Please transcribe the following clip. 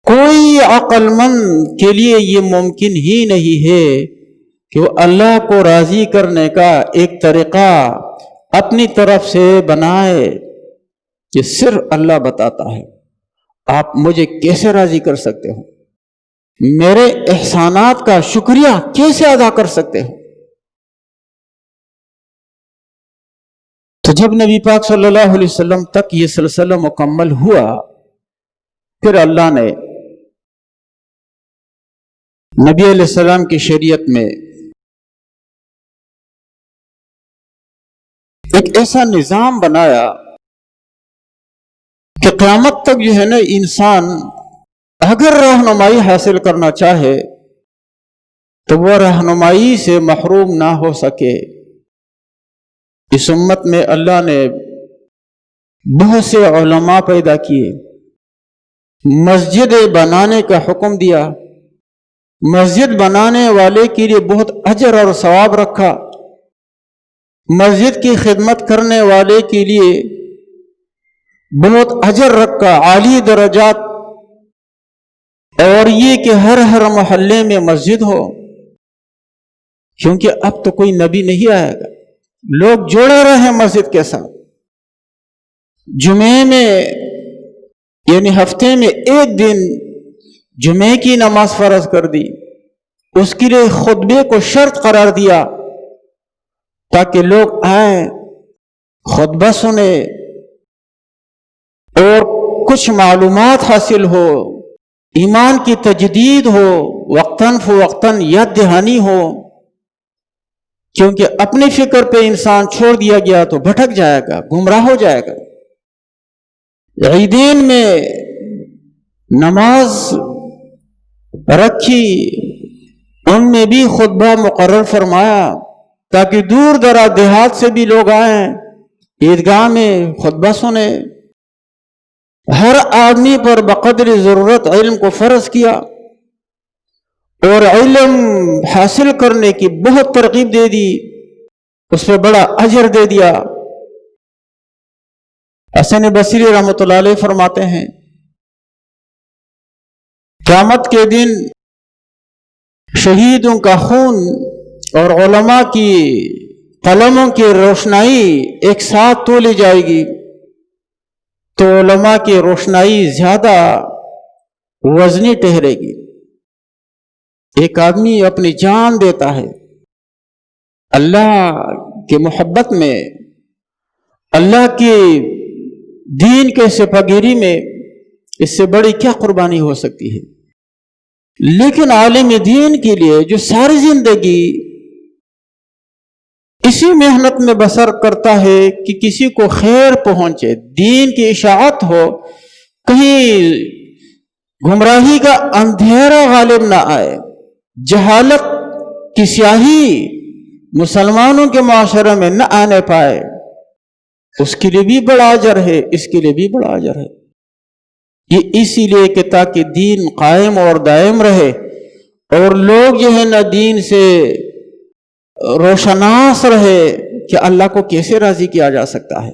کوئی عقل مند کے لیے یہ ممکن ہی نہیں ہے کہ وہ اللہ کو راضی کرنے کا ایک طریقہ اپنی طرف سے بنائے کہ صرف اللہ بتاتا ہے آپ مجھے کیسے راضی کر سکتے ہو، میرے احسانات کا شکریہ کیسے ادا کر سکتے ہو۔ تو جب نبی پاک صلی اللہ علیہ وسلم تک یہ سلسلہ مکمل ہوا، پھر اللہ نے نبی علیہ السلام کی شریعت میں ایک ایسا نظام بنایا کہ قیامت تک جو ہے نا انسان اگر رہنمائی حاصل کرنا چاہے تو وہ رہنمائی سے محروم نہ ہو سکے۔ اس امت میں اللہ نے بہت سے علماء پیدا کیے، مسجد بنانے کا حکم دیا، مسجد بنانے والے کے لیے بہت اجر اور ثواب رکھا، مسجد کی خدمت کرنے والے کے لیے بہت اجر رکھا، عالی درجات، اور یہ کہ ہر محلے میں مسجد ہو، کیونکہ اب تو کوئی نبی نہیں آئے گا، لوگ جڑے رہے مسجد کے ساتھ۔ جمعے میں یعنی ہفتے میں ایک دن جمعے کی نماز فرض کر دی، اس کے لیے خطبے کو شرط قرار دیا تاکہ لوگ آئیں، خطبہ سنیں اور کچھ معلومات حاصل ہو، ایمان کی تجدید ہو، وقتاً فوقتاً یاد دہانی ہو، کیونکہ اپنی فکر پہ انسان چھوڑ دیا گیا تو بھٹک جائے گا، گمراہ ہو جائے گا۔ عیدین میں نماز رکھی، ان میں بھی خطبہ مقرر فرمایا تاکہ دور دراز دیہات سے بھی لوگ آئیں، عیدگاہ میں خطبہ سنیں۔ ہر آدمی پر بقدر ضرورت علم کو فرض کیا اور علم حاصل کرنے کی بہت ترغیب دے دی، اس پہ بڑا اجر دے دیا۔ حسن بصری رحمۃ اللہ علیہ فرماتے ہیں قیامت کے دن شہیدوں کا خون اور علماء کی قلموں کی روشنائی ایک ساتھ تولی جائے گی تو علماء کی روشنائی زیادہ وزنی ٹھہرے گی۔ ایک آدمی اپنی جان دیتا ہے اللہ کی محبت میں، اللہ کی دین کے سپاہیگری میں، اس سے بڑی کیا قربانی ہو سکتی ہے؟ لیکن عالم دین کے لیے جو ساری زندگی اسی محنت میں بسر کرتا ہے کہ کسی کو خیر پہنچے، دین کی اشاعت ہو، کہیں گمراہی کا اندھیرا غالب نہ آئے، جہالت کی سیاہی مسلمانوں کے معاشرے میں نہ آنے پائے، اس کے لیے بھی بڑا اجر ہے، اس کے لیے بھی بڑا اجر ہے۔ یہ اسی لیے کہ تاکہ دین قائم اور دائم رہے اور لوگ جو ہے نا دین سے روشناس رہے کہ اللہ کو کیسے راضی کیا جا سکتا ہے۔